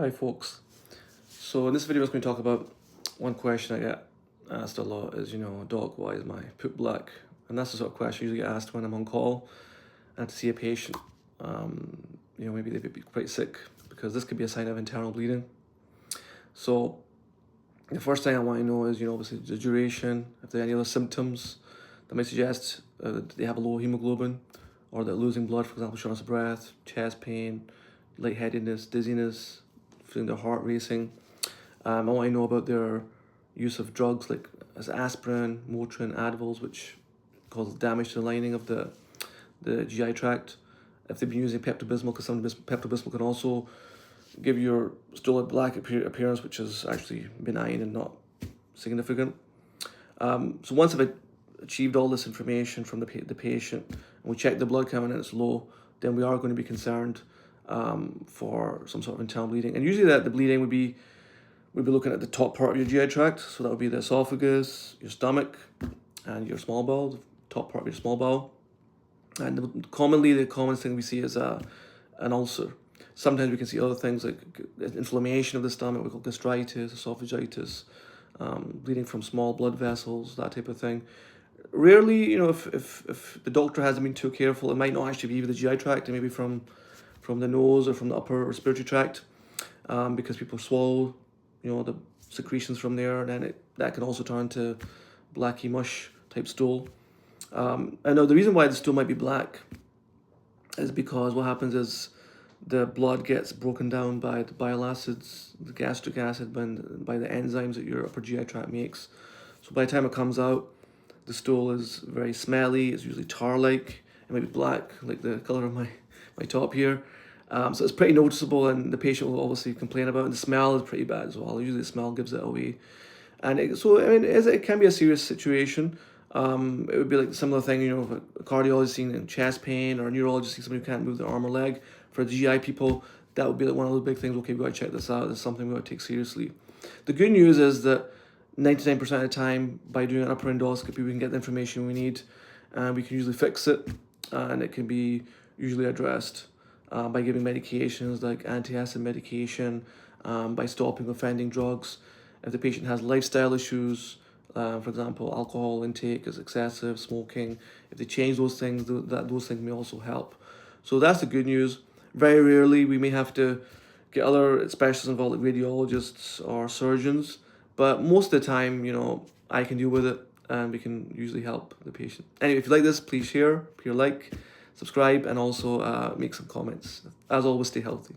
Hi folks. So in this video I was going to talk about one question I get asked a lot is, doc, why is my poop black? And that's the sort of question I usually get asked when I'm on call and to see a patient. Maybe they would be quite sick because this could be a sign of internal bleeding. So the first thing I want to know is, obviously the duration, if there are any other symptoms that might suggest that they have a low hemoglobin or they're losing blood, for example, shortness of breath, chest pain, lightheadedness, dizziness, feeling their heart racing. I want to know about their use of drugs like as aspirin, Motrin, Advils, which cause damage to the lining of the GI tract. If they've been using Pepto-Bismol, because some Pepto-Bismol can also give your stool a black appearance, which is actually benign and not significant. So once I've achieved all this information from the patient and we check the blood count and it's low, then we are going to be concerned for some sort of internal bleeding. And usually the bleeding we'd be looking at the top part of your GI tract. So that would be the esophagus, your stomach, and your small bowel, the top part of your small bowel. And the commonest thing we see is an ulcer. Sometimes we can see other things like inflammation of the stomach, we call gastritis, esophagitis, bleeding from small blood vessels, that type of thing. Rarely, if the doctor hasn't been too careful, it might not actually be the GI tract, and maybe from the nose or from the upper respiratory tract, because people swallow, the secretions from there, and then that can also turn to blacky mush type stool. And now the reason why the stool might be black is because what happens is the blood gets broken down by the bile acids, the gastric acid, by the enzymes that your upper GI tract makes. So by the time it comes out, the stool is very smelly. It's usually tar-like. It might be black, like the color of my top here. So it's pretty noticeable, and the patient will obviously complain about it. And the smell is pretty bad as well. Usually the smell gives it away. And it can be a serious situation. It would be like a similar thing, if a cardiologist seeing chest pain or a neurologist seeing somebody who can't move their arm or leg. For the GI people, that would be like one of those big things. Okay, we got to check this out. This is something we got to take seriously. The good news is that 99% of the time, by doing an upper endoscopy, we can get the information we need, and we can usually fix it, and it can be usually addressed by giving medications like anti-acid medication, by stopping offending drugs. If the patient has lifestyle issues, for example, alcohol intake is excessive, smoking, if they change those things, those things may also help. So that's the good news. Very rarely we may have to get other specialists involved, like radiologists or surgeons, but most of the time, I can deal with it, and we can usually help the patient. Anyway, if you like this, please share, like, subscribe, and also make some comments. As always, stay healthy.